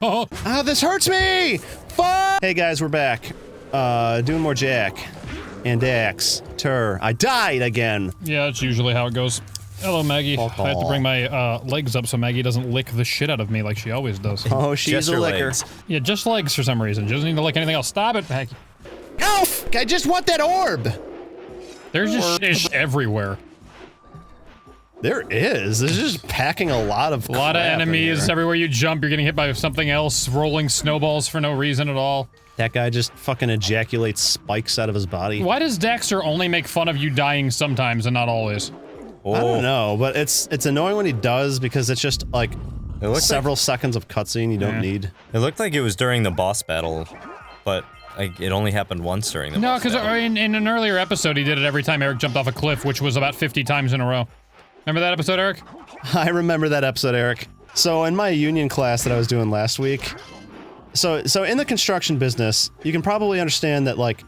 Oh. Ah, this hurts me! Fuck! Hey guys, we're back. Doing more Jak and Daxter. I died again! Yeah, that's usually how it goes. Hello, Maggie. I had to bring my legs up so Maggie doesn't lick the shit out of me like she always does. Oh, she's a licker. Legs. Yeah, just legs for some reason. She doesn't need to lick anything else. Stop it, Maggie. Elf! I just want that orb! There's just shit everywhere. There is. There's just packing a lot of A lot of enemies. Everywhere you jump, you're getting hit by something else. Rolling snowballs for no reason at all. That guy just fucking ejaculates spikes out of his body. Why does Daxter only make fun of you dying sometimes and not always? Oh. I don't know, but it's annoying when he does because it's just like several like, seconds of cutscene you don't need. It looked like it was during the boss battle, but it only happened once during the boss battle. No, because in an earlier episode he did it every time Eric jumped off a cliff, which was about 50 times in a row. Remember that episode, Eric? I remember that episode, Eric. So in my union class that I was doing last week, so in the construction business, you can probably understand that like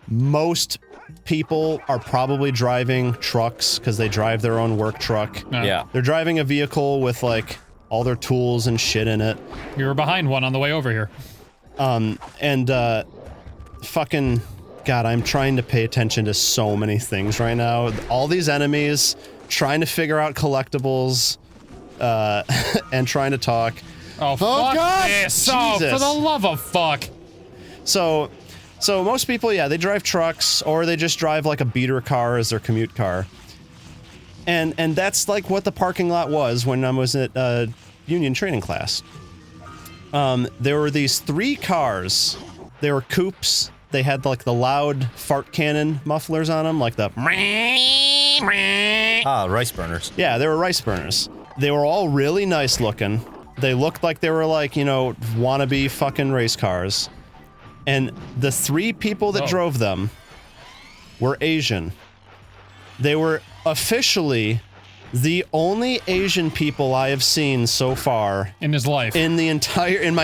most people are probably driving trucks because they drive their own work truck. Yeah. They're driving a vehicle with like all their tools and shit in it. We were behind one on the way over here. Fucking God, I'm trying to pay attention to so many things right now. All these enemies, trying to figure out collectibles, and trying to talk. Oh, fuck God! this! Oh, Jesus. for the love of fuck! So most people, yeah, they drive trucks, or they just drive like a beater car as their commute car. And that's like what the parking lot was when I was at union training class. There were these 3 cars. They were coupes. They had like the loud fart cannon mufflers on them, like the Rice burners. Yeah, they were rice burners. They were all really nice looking. They looked like they were like, you know, wannabe fucking race cars. And the 3 people that drove them were Asian. They were officially the only Asian people I have seen so far in his life. In my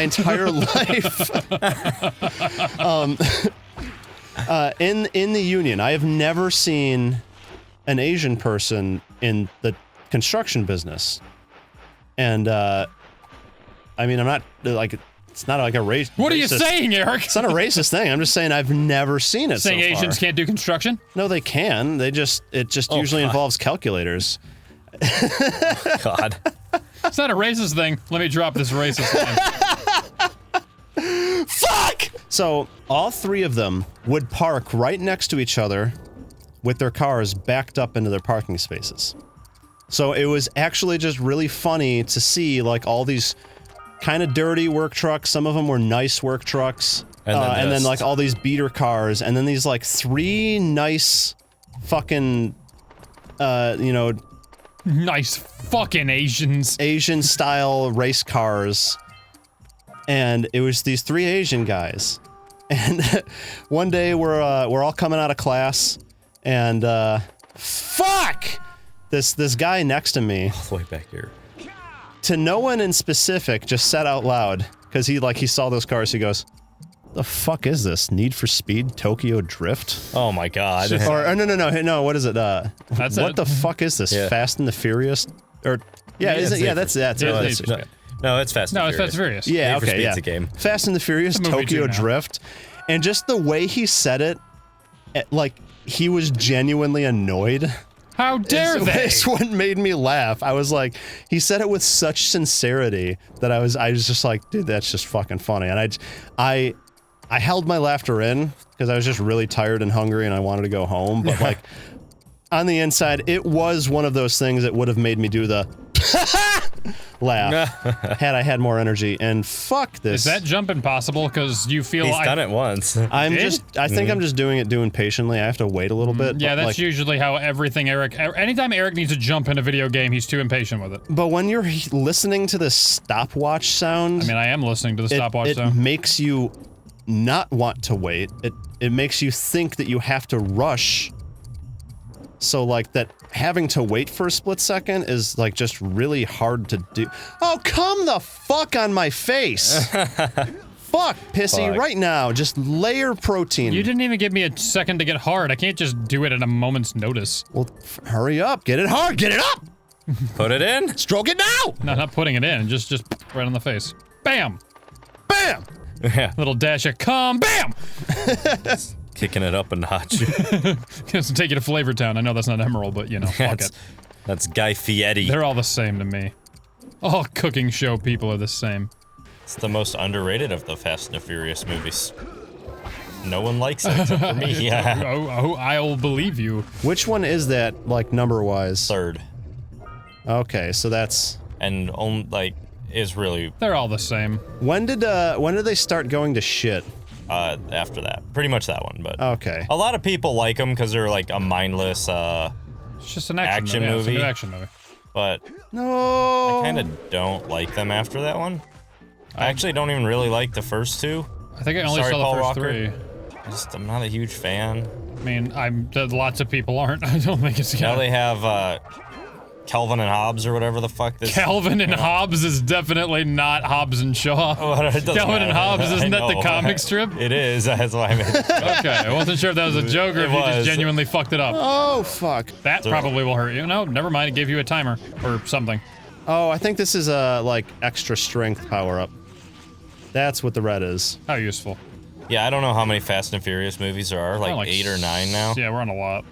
entire life. In the union, I have never seen an Asian person in the construction business. And I mean, I'm not like, it's not like a race. What are you saying, Eric? It's not a racist thing. I'm just saying I've never seen it. Saying so far. Asians can't do construction? No, they can. It just usually involves calculators. God. It's not a racist thing. Let me drop this racist thing. Fuck! So, all 3 of them would park right next to each other with their cars backed up into their parking spaces. So it was actually just really funny to see, like, all these kind of dirty work trucks. Some of them were nice work trucks. And then like, all these beater cars. And then these, like, 3 nice fucking, you know... Nice fucking Asians. Asian-style race cars. And it was these 3 Asian guys. And one day we're all coming out of class, and fuck! This guy next to me, All the way back here. to no one in specific, just said out loud, because he saw those cars, he goes, "The fuck is this? Need for Speed Tokyo Drift?" Oh my God. Or no, what is it? That's what it. the fuck is this? Yeah. Fast and the Furious? Or yeah, is it? Yeah, that's Yeah, it. it's- No, it's Fast and No, it's Furious. Fast and Furious. Yeah, Need for okay, Speed's yeah. a game. Fast and the Furious, It's a movie Tokyo too now. Drift, and just the way he said it, like he was genuinely annoyed. How dare they? That's what made me laugh. I was like, he said it with such sincerity that I was just like, dude, that's just fucking funny. And I held my laughter in because I was just really tired and hungry and I wanted to go home. But like, on the inside, it was one of those things that would have made me do the laugh had I had more energy. And fuck this. Is that jump impossible? Because you feel He's like... done it once. I think I'm just doing patiently. I have to wait a little bit. Yeah, but, that's like, usually how everything anytime Eric needs to jump in a video game, he's too impatient with it. But when you're listening to this stopwatch sound, I mean, I am listening to the stopwatch, it so... makes you not want to wait. It makes you think that you have to rush. So like that having to wait for a split second is like just really hard to do. Oh, come the fuck on my face. Fuck, Pissy, Fuck. right now. Just layer protein. You didn't even give me a second to get hard. I can't just do it at a moment's notice. Well, hurry up. Get it hard. Get it up. Put it in. Stroke it now. No, not putting it in. Just right on the face. Bam! bam! Yeah. Little dash of calm, bam! Kicking it up a notch. Just take you to Flavor Town. I know that's not Emerald, but you know, fuck it. That's Guy Fieri. They're all the same to me. All cooking show people are the same. It's the most underrated of the Fast and the Furious movies. No one likes it except for me. Yeah. I'll believe you. Which one is that, like, number-wise? Third. Okay, so that's... And, like, is really... They're all the same. When did they start going to shit? After that. Pretty much that one, but... Okay. A lot of people like them because they're, like, a mindless, It's just an action movie. Yeah, it's a good action movie. But... No. I kind of don't like them after that one. I actually don't even really like the first two. I think I only Sorry, saw the Paul first Walker. three. I'm not a huge fan. I mean, lots of people aren't. I don't think it's Now they have, Calvin and Hobbes or whatever the fuck this... Calvin and Hobbes is definitely not Hobbes and Shaw. Calvin and Hobbes, isn't that the comic strip? It is, that's why I meant Okay, I wasn't sure if that was a joke or if you just genuinely fucked it up. Oh, fuck. That probably will hurt you. No, never mind, it gave you a timer or something. Oh, I think this is a, like, extra strength power-up. That's what the red is. How useful. Yeah, I don't know how many Fast and Furious movies there are, like 8 or 9 now. Yeah, we're on a lot.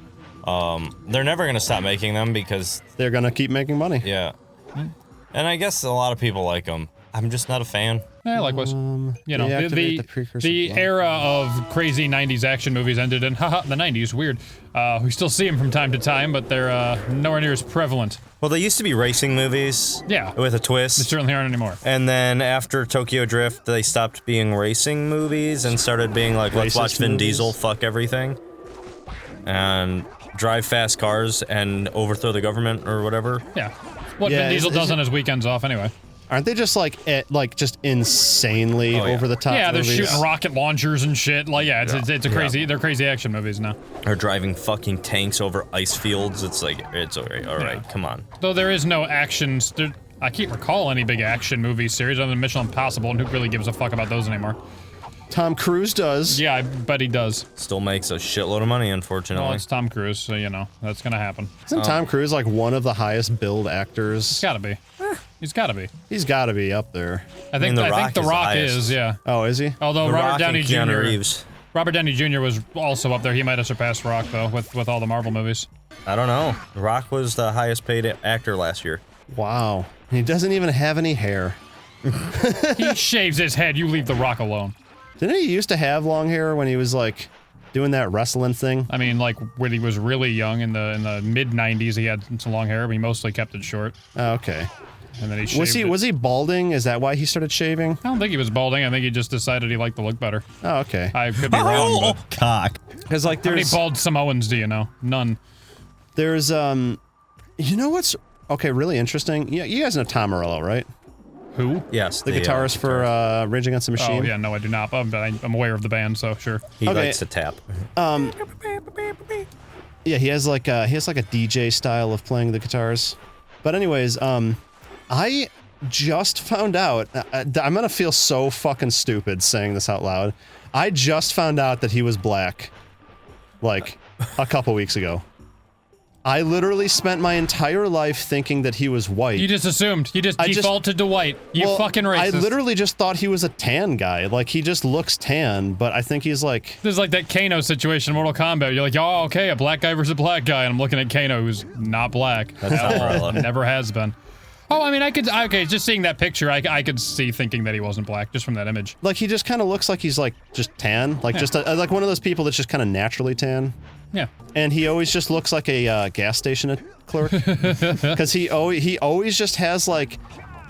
They're never gonna stop making them because... They're gonna keep making money. Yeah. And I guess a lot of people like them. I'm just not a fan. Yeah, likewise. You know, deactivate the era of crazy 90s action movies ended in, haha, the 90s, weird. We still see them from time to time, but they're nowhere near as prevalent. Well, they used to be racing movies. Yeah. With a twist. They certainly aren't anymore. And then after Tokyo Drift, they stopped being racing movies and started being like, let's watch Vin Diesel fuck everything. And drive fast cars and overthrow the government or whatever. Yeah. What Vin Diesel does on his weekends off anyway. Aren't they just like just insanely over the top? Yeah, they're movies? shooting rocket launchers and shit. Like, yeah, it's a crazy. They're crazy action movies now. Or driving fucking tanks over ice fields. It's like it's alright. All right, come on. Though there is no actions. I can't recall any big action movie series other than Mission Impossible, and who really gives a fuck about those anymore? Tom Cruise does. Yeah, I bet he does. Still makes a shitload of money, unfortunately. Well, it's Tom Cruise, so you know that's gonna happen. Isn't Tom Cruise like one of the highest billed actors? He's gotta be. He's gotta be. He's gotta be up there. I think The Rock is, yeah. Oh, is he? Although The Robert Rock Downey and Keanu Jr. Reeves. Robert Downey Jr. was also up there. He might have surpassed Rock though, with all the Marvel movies. I don't know. The Rock was the highest paid actor last year. Wow. He doesn't even have any hair. He shaves his head. You leave The Rock alone. Didn't he used to have long hair when he was like doing that wrestling thing? I mean, like when he was really young in the mid '90s, he had some long hair, but he mostly kept it short. Oh, okay. And then he shaved was he balding? Is that why he started shaving? I don't think he was balding. I think he just decided he liked the look better. Oh, okay. I could be wrong, but cock. Because like how many there's bald Samoans do you know? None. there's you know what's really interesting? Yeah, you guys know Tom Morello, right? Who? Yes, The guitarist for Rage Against the Machine. Oh yeah, no, I do not. But I'm aware of the band, so sure. He Okay. likes to tap. Yeah, he has like a DJ style of playing the guitars. But anyways, I just found out. I'm gonna feel so fucking stupid saying this out loud. I just found out that he was black, like a couple weeks ago. I literally spent my entire life thinking that he was white. You just assumed. You just defaulted to white. You fucking racist. I literally just thought he was a tan guy. Like, he just looks tan, but I think he's like... This is like that Kano situation in Mortal Kombat. You're like, oh, okay, a black guy versus a black guy, and I'm looking at Kano, who's not black. That's not Morello. Never has been. Oh, I mean, okay, just seeing that picture, I could see thinking that he wasn't black, just from that image. Like, he just kind of looks like he's, like, just tan. Like, just like one of those people that's just kind of naturally tan. Yeah. And he always just looks like a gas station clerk. Because he always just has, like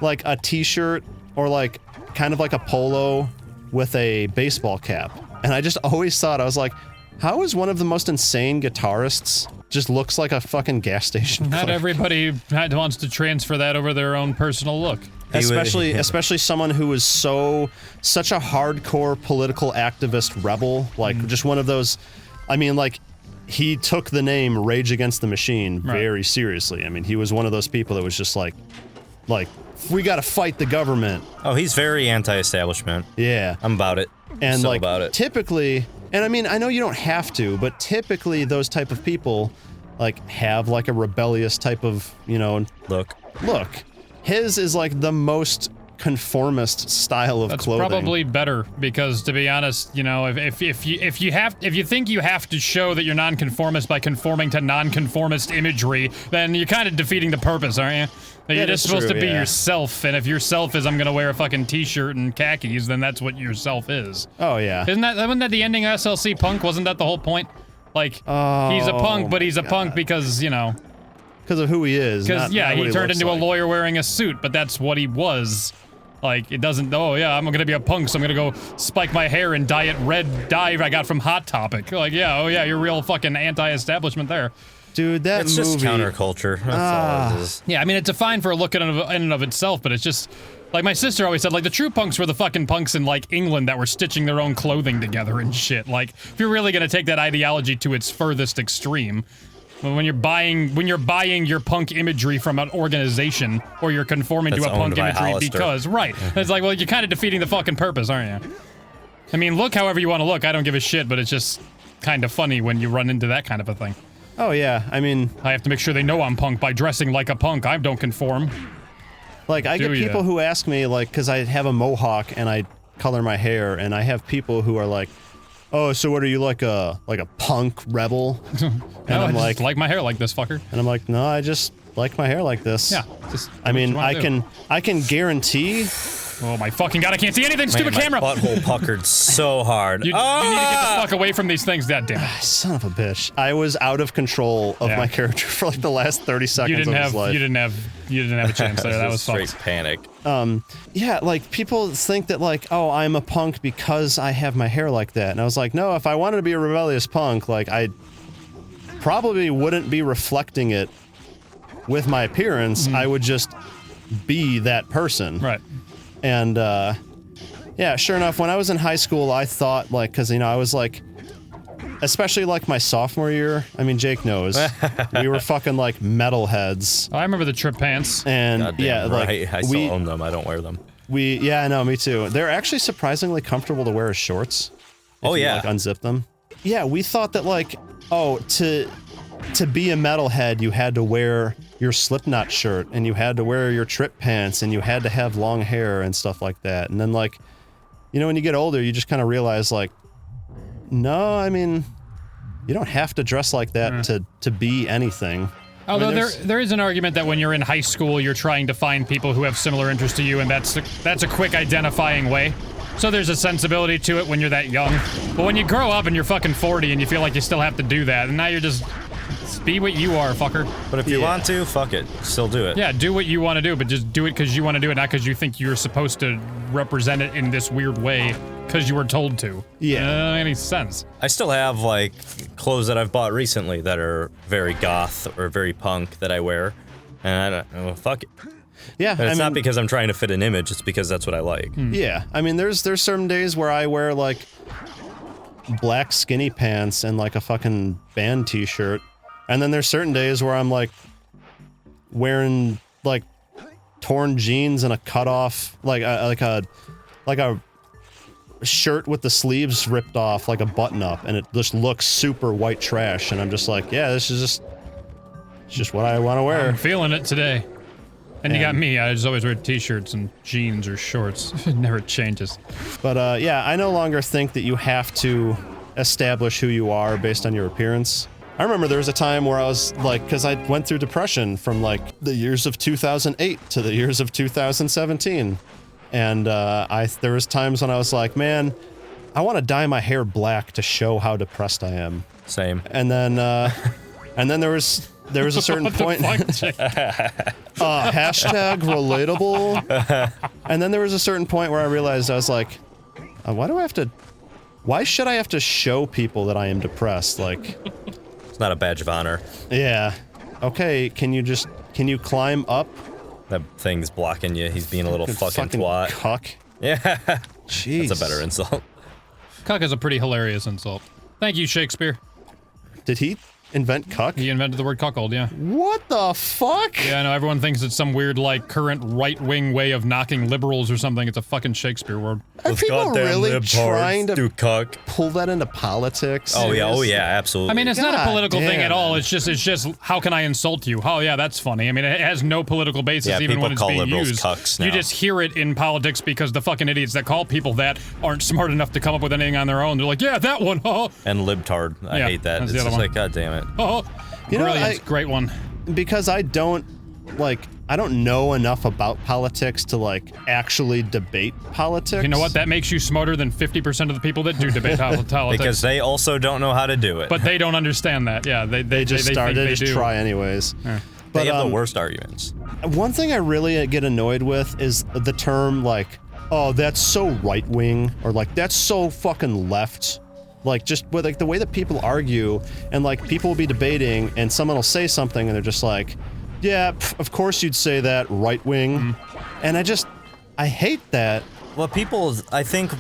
a t-shirt or, like, kind of like a polo with a baseball cap. And I just always thought, I was like, how is one of the most insane guitarists just looks like a fucking gas station clerk? Not everybody wants to transfer that over their own personal look. Especially someone who was such a hardcore political activist rebel, like just one of those. I mean, like, he took the name Rage Against the Machine very seriously. I mean, he was one of those people that was just like we got to fight the government. Oh, he's very anti-establishment. Yeah, I'm about it. And so like about it. Typically, and I mean, I know you don't have to, but typically those type of people like have like a rebellious type of, you know, Look. His is like the most conformist style of That's clothing. probably better because, to be honest, you know, if you think you have to show that you're nonconformist by conforming to nonconformist imagery, then you're kind of defeating the purpose, aren't you? That you're just supposed to be yourself, and if your self is I'm gonna wear a fucking t-shirt and khakis, then that's what your self is. Oh yeah. Wasn't that the ending of SLC Punk? Wasn't that the whole point? Like, he's a punk, but he's a punk because, you know, because of who he is. Because, yeah, he turned into like. a lawyer wearing a suit, but that's what he was. Like, it doesn't, oh yeah, I'm gonna be a punk, so I'm gonna go spike my hair and dye it red dye I got from Hot Topic. Like, yeah, oh yeah, you're real fucking anti-establishment there. Dude, that it's movie... just counterculture. That's all it is. Yeah, I mean, it's a fine for a look in and of itself, but it's just... Like, my sister always said, like, the true punks were the fucking punks in, like, England that were stitching their own clothing together and shit. Like, if you're really gonna take that ideology to its furthest extreme... When you're buying your punk imagery from an organization, or you're conforming to a punk imagery because, right. It's like, well, you're kind of defeating the fucking purpose, aren't you? I mean, look however you want to look, I don't give a shit, but it's just kind of funny when you run into that kind of a thing. Oh yeah, I mean... I have to make sure they know I'm punk by dressing like a punk, I don't conform. Like, I get people who ask me, like, because I have a mohawk and I color my hair, and I have people who are like, oh, so what are you, like a punk rebel? And No, I'm I just like my hair like this, fucker. And I'm like, no, I just like my hair like this. Yeah, just I mean, I can guarantee... Oh my fucking god, I can't see anything, stupid camera! My butthole puckered so hard. You need to get the fuck away from these things, god damn it. Son of a bitch. I was out of control of my character for like the last 30 seconds of his life. You didn't have a chance there, that was straight fucked. panic. Yeah, like, people think that, like, oh, I'm a punk because I have my hair like that. And I was like, no, if I wanted to be a rebellious punk, like, I probably wouldn't be reflecting it with my appearance. I would just be that person. Right. And, yeah, sure enough, when I was in high school, I thought, like, because, you know, I was, like, especially, like, my sophomore year, I mean, Jake knows, we were fucking, like, metalheads. Oh, I remember the trip pants. And, Goddamn, yeah, right. like, I still own them, I don't wear them. Yeah, I know, me too. They're actually surprisingly comfortable to wear as shorts. Oh, yeah. Like, unzip them. Yeah, we thought that, like, oh, to be a metalhead, you had to wear your Slipknot shirt, and you had to wear your trip pants, and you had to have long hair and stuff like that. And then, like, you know, when you get older, you just kind of realize, like, no, I mean, you don't have to dress like that to be anything. Although I mean, there is an argument that when you're in high school, you're trying to find people who have similar interests to you, and that's a quick identifying way. So there's a sensibility to it when you're that young. But when you grow up and you're fucking 40 and you feel like you still have to do that, and now you're just... Be what you are, fucker. But if you want to, fuck it. Still do it. Yeah, do what you want to do, but just do it because you want to do it, not because you think you're supposed to represent it in this weird way because you were told to. Yeah. Doesn't make any sense. I still have, like, clothes that I've bought recently that are very goth or very punk that I wear. And I don't know, fuck it. Yeah, And it's not because I'm trying to fit an image, it's because that's what I like. Yeah, I mean, there's certain days where I wear, like, black skinny pants and, like, a fucking band t-shirt. And then there's certain days where I'm, like, wearing, like, torn jeans and a cutoff, like a shirt with the sleeves ripped off, like a button-up, and it just looks super white trash, and I'm just like, yeah, this is just what I want to wear. I'm feeling it today. And you got me, I just always wear t-shirts and jeans or shorts. It never changes. But, yeah, I no longer think that you have to establish who you are based on your appearance. I remember there was a time where I was, like, because I went through depression from, like, the years of 2008 to the years of 2017. And, there was times when I was like, man, I want to dye my hair black to show how depressed I am. Same. And then there was a certain point... hashtag relatable. And then there was a certain point where I realized, I was like, why should I have to show people that I am depressed? Like... It's not a badge of honor. Yeah. Okay, can you climb up? That thing's blocking you. He's being a little fucking twat. Cuck. Yeah. Jeez. That's a better insult. Cuck is a pretty hilarious insult. Thank you, Shakespeare. Did he invent cuck? He invented the word cuckold, yeah. What the fuck? Yeah, no, everyone thinks it's some weird, like, current right-wing way of knocking liberals or something. It's a fucking Shakespeare word. Are people really trying to cuck. pull that into politics? Oh yeah, absolutely. I mean, it's not a God political thing damn. at all. It's just, how can I insult you? Oh, yeah, that's funny. I mean, it has no political basis Yeah, even people when it's call being liberals used. cucks You now. just hear it in politics because the fucking idiots that call people that aren't smart enough to come up with anything on their own. They're like, yeah, that one. Oh, And libtard. I Yeah, hate that. that's It's the other just one. like, god damn it. oh. You know, Brilliant. Great one. Because I don't know enough about politics to, like, actually debate politics. You know what? That makes you smarter than 50% of the people that do debate politics. Because they also don't know how to do it. But they don't understand that. Yeah, they Just think started, they just do. try anyways. Yeah. But, they have the worst arguments. One thing I really get annoyed with is the term, like, oh, that's so right-wing, or, like, that's so fucking left. Like, just with, like, the way that people argue, and, like, people will be debating, and someone will say something, and they're just like, yeah, of course you'd say that, right-wing. And I hate that. Well, people, I think,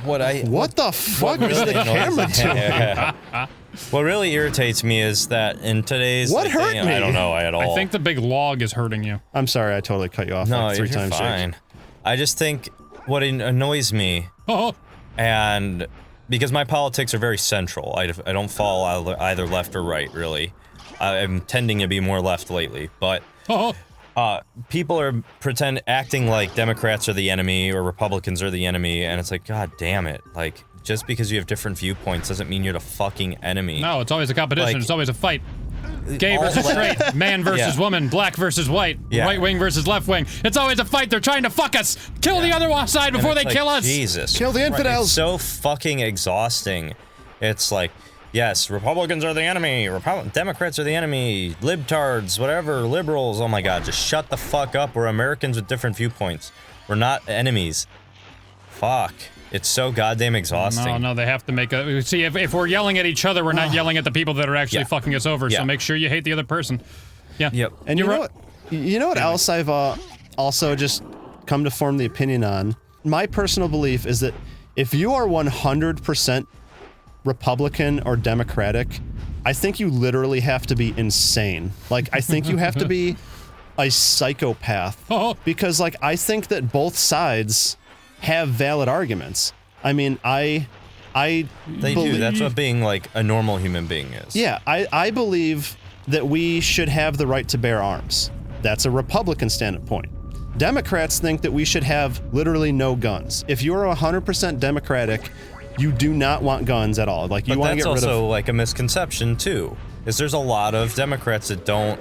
what the fuck is really the camera annoys- doing? Yeah. What really irritates me is that in today's What like, hurt day- me? I don't know at all. I think the big log is hurting you. I'm sorry, I totally cut you off no, like 3 you're times. Jake. fine. I just think what annoys me, Oh, and because my politics are very central, I don't fall either left or right really. I'm tending to be more left lately, but oh. people are acting like Democrats are the enemy or Republicans are the enemy, and it's like, god damn it, like. Just because you have different viewpoints doesn't mean you're the fucking enemy. No, it's always a competition. Like- it's always a fight. Gay all versus like- straight, man versus Yeah. woman, black versus white, Yeah. right wing versus left wing. It's always a fight. They're trying to fuck us. Kill the other side And before it's they like, kill us. Jesus. Kill the infidels. It's so fucking exhausting. It's like, yes, Republicans are the enemy, Democrats are the enemy, libtards, whatever, liberals. Oh my god, just shut the fuck up. We're Americans with different viewpoints. We're not enemies. Fuck. It's so goddamn exhausting. No, they have to make a... See, if we're yelling at each other, we're not yelling at the people that are actually Yeah. fucking us over, Yeah. so make sure you hate the other person. Yeah. Yep. And You're you know right. what? You know what else I've also just come to form the opinion on? My personal belief is that if you are 100% Republican or Democratic, I think you literally have to be insane. Like, I think you have to be a psychopath. Oh. Because, like, I think that both sides have valid arguments. I mean, I They do. That's what being like a normal human being is. Yeah, I believe that we should have the right to bear arms. That's a Republican standpoint. Democrats think that we should have literally no guns. If you're 100% Democratic, you do not want guns at all. Like, you But want to that's get rid also of... like a misconception too. Is there's a lot of Democrats that don't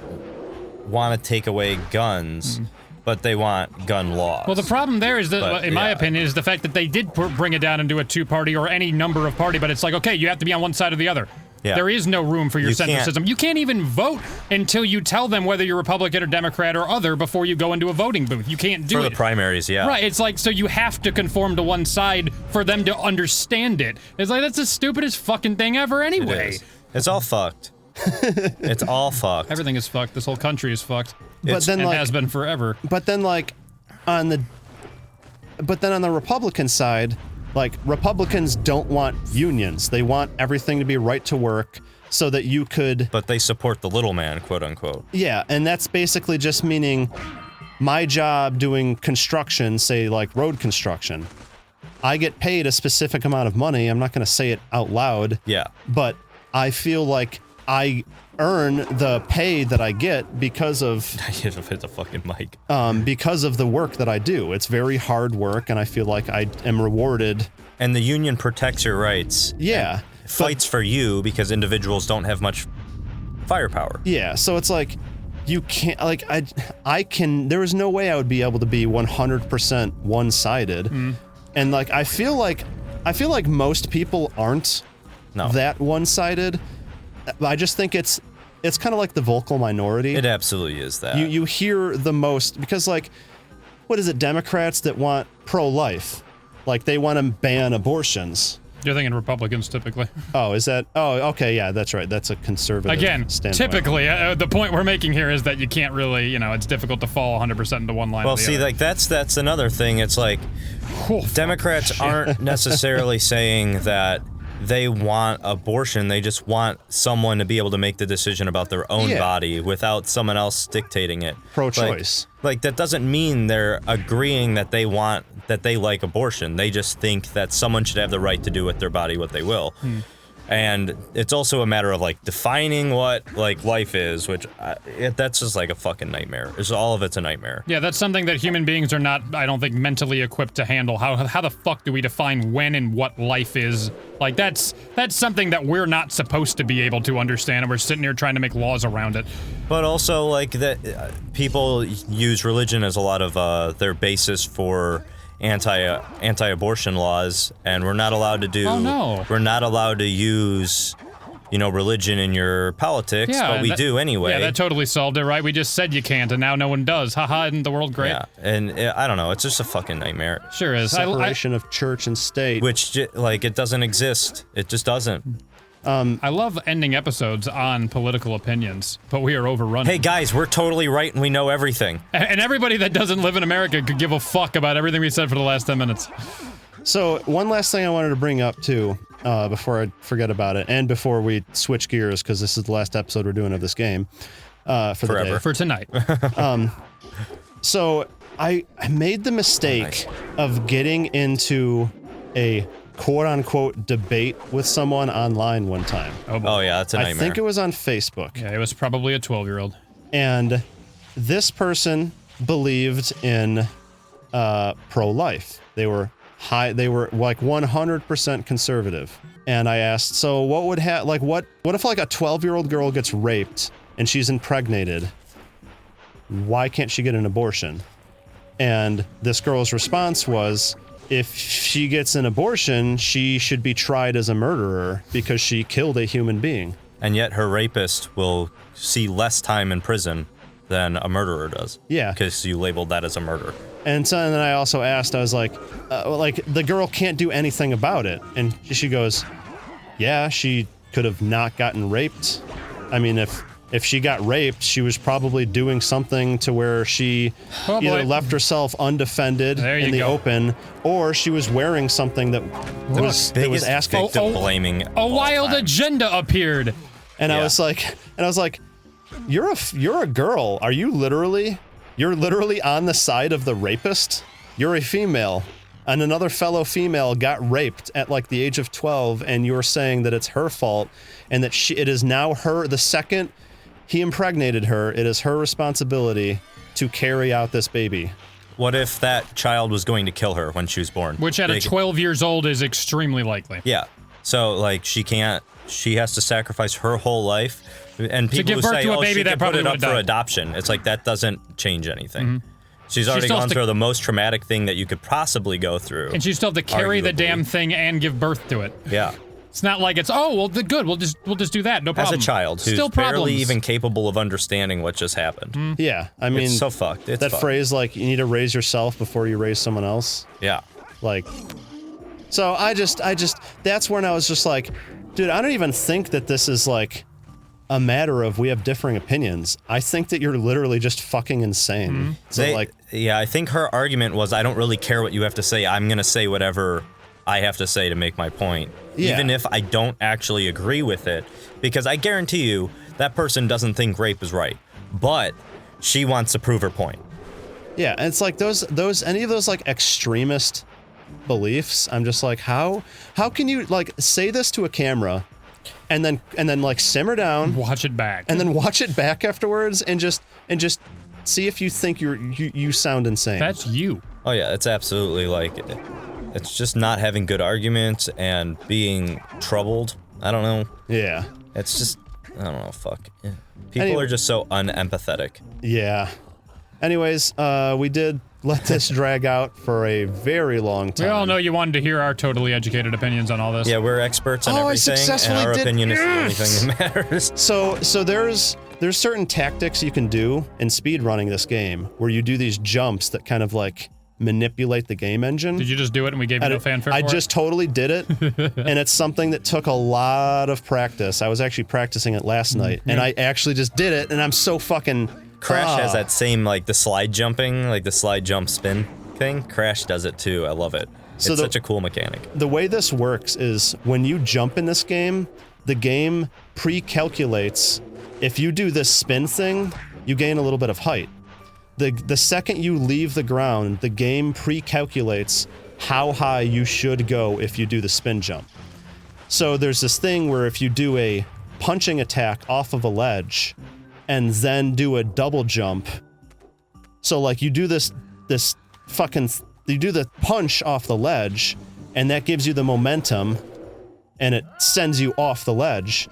want to take away guns, but they want gun laws. Well, the problem there is that, But, in my yeah. opinion, is the fact that they did bring it down into a two-party or any number of party, but it's like, okay, you have to be on one side or the other. Yeah. There is no room for your You can't- centricism. You can't even vote until you tell them whether you're Republican or Democrat or other before you go into a voting booth. You can't do for it. the primaries, yeah. Right, it's like, so you have to conform to one side for them to understand it. It's like, that's the stupidest fucking thing ever It anyway. is. It's all fucked. It's all fucked. Everything is fucked. This whole country is fucked. But then, And like, has been forever. but then, like, on the Republican side, like, Republicans don't want unions. They want everything to be right to work so that you could... But they support the little man, quote unquote. Yeah, and that's basically just meaning my job doing construction, say like road construction, I get paid a specific amount of money. I'm not going to say it out loud. Yeah. But I feel like I earn the pay that I get because of I hit the fucking mic. because of the work that I do. It's very hard work, and I feel like I am rewarded. And the union protects your rights. Yeah. Fights for you because individuals don't have much firepower. Yeah, so it's like you can't, like, I can, there is no way I would be able to be 100% one-sided. And like I feel like most people aren't No. that one-sided. I just think it's kind of like the vocal minority. It absolutely is that. You hear the most, because, like, what is it, Democrats that want pro-life, like they want to ban abortions. You're thinking Republicans, typically. Oh, is that? Oh, okay, yeah, that's right. That's a conservative Again, standpoint. typically, the point we're making here is that you can't really, it's difficult to fall 100% into one line well, or the see, other. like that's another thing. It's like Oh, Democrats aren't necessarily saying that they want abortion. They just want someone to be able to make the decision about their own body without someone else dictating it. Pro-choice. Like that doesn't mean they're agreeing that they like abortion. They just think that someone should have the right to do with their body what they will. And it's also a matter of like defining what like life is, which that's just like a fucking nightmare. All of it's a nightmare. Yeah, that's something that human beings are not, I don't think, mentally equipped to handle. How the fuck do we define when and what life is? Like that's something that we're not supposed to be able to understand, and we're sitting here trying to make laws around it. But also like that, people use religion as a lot of their basis for anti-abortion laws, and we're not allowed to do. Oh no. We're not allowed to use, religion in your politics, but we do anyway. Yeah, that totally solved it, right? We just said you can't, and now no one does. Haha, isn't the world great? Yeah, and I don't know. It's just a fucking nightmare. Sure is. Separation of church and state. Which, it doesn't exist. It just doesn't. I love ending episodes on political opinions, but we are overrunning. Hey guys, we're totally right and we know everything. And everybody that doesn't live in America could give a fuck about everything we said for the last 10 minutes. So, one last thing I wanted to bring up, too, before I forget about it, and before we switch gears, because this is the last episode we're doing of this game. For the day. For tonight. So, I made the mistake of getting into a quote-unquote debate with someone online one time. Oh yeah, that's a nightmare. I think it was on Facebook. Yeah, it was probably a 12-year-old. And this person believed in pro-life. They were like 100% conservative. And I asked, so what would what if like a 12-year-old girl gets raped and she's impregnated? Why can't she get an abortion? And this girl's response was, if she gets an abortion, she should be tried as a murderer because she killed a human being. And yet her rapist will see less time in prison than a murderer does. Yeah. Because you labeled that as a murder. And so and then I also asked, I was like, the girl can't do anything about it. And she goes, yeah, she could have not gotten raped. I mean, if she got raped, she was probably doing something to where she either left herself undefended in the open, or she was wearing something that was asking. Blaming a wild agenda appeared. And I was like, you're a girl. Are you literally on the side of the rapist? You're a female, and another fellow female got raped at like the age of 12, and you're saying that it's her fault, and that it is now the second he impregnated her, it is her responsibility to carry out this baby. What if that child was going to kill her when she was born? Which at 12 years old is extremely likely. Yeah. So, like, she has to sacrifice her whole life. And people who say, she can put it up for adoption. It's like, that doesn't change anything. Mm-hmm. She's already gone through the most traumatic thing that you could possibly go through. And she still have to carry the damn thing and give birth to it. Yeah. It's not like it's, good, we'll just do that, no problem. As a child who's barely even capable of understanding what just happened. Mm. Yeah, I mean... It's so fucked. It's that fucked. Phrase, like, you need to raise yourself before you raise someone else. Yeah. Like... So I just... That's when I was just like, dude, I don't even think that this is, like, a matter of we have differing opinions. I think that you're literally just fucking insane. Mm-hmm. So, yeah, I think her argument was, I don't really care what you have to say. I'm gonna say whatever I have to say to make my point. Yeah. Even if I don't actually agree with it, because I guarantee you that person doesn't think rape is right, but she wants to prove her point. Yeah, and it's like those any of those like extremist beliefs. I'm just like, how can you like say this to a camera, and then like simmer down, watch it back, and then watch it back afterwards, and just see if you think you sound insane. That's you. Oh yeah, it's absolutely like. It's just not having good arguments and being troubled. I don't know. Yeah. It's just, I don't know, fuck. Yeah. People are just so unempathetic. Yeah. Anyways, we did let this drag out for a very long time. We all know you wanted to hear our totally educated opinions on all this. Yeah, we're experts on everything, and our opinion is the only thing that matters. So there's certain tactics you can do in speedrunning this game, where you do these jumps that kind of like manipulate the game engine. Did you just do it and we gave you no fanfare for it? I just totally did it, and it's something that took a lot of practice. I was actually practicing it last night, and I actually just did it, and I'm so fucking... Crash has that same, like, the slide jumping, like the slide jump spin thing. Crash does it too. I love it. So it's such a cool mechanic. The way this works is when you jump in this game, the game pre-calculates if you do this spin thing, you gain a little bit of height. The second you leave the ground, the game pre-calculates how high you should go if you do the spin jump. So there's this thing where if you do a punching attack off of a ledge and then do a double jump, so like you do you do the punch off the ledge and that gives you the momentum and it sends you off the ledge,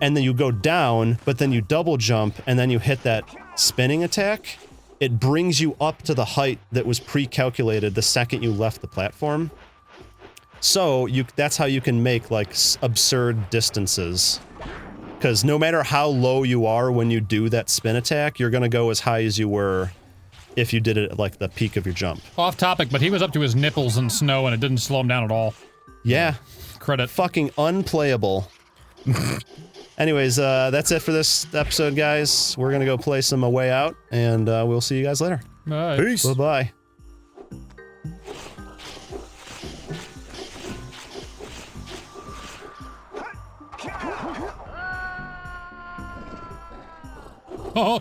and then you go down, but then you double jump and then you hit that spinning attack, it brings you up to the height that was pre-calculated the second you left the platform. So that's how you can make like absurd distances. Because no matter how low you are when you do that spin attack, you're gonna go as high as you were if you did it at like the peak of your jump. Off topic, but he was up to his nipples in snow and it didn't slow him down at all. Yeah. Credit. Fucking unplayable. Anyways, that's it for this episode, guys. We're gonna go play some A Way Out, and we'll see you guys later. Bye. Peace. Bye-bye. Oh,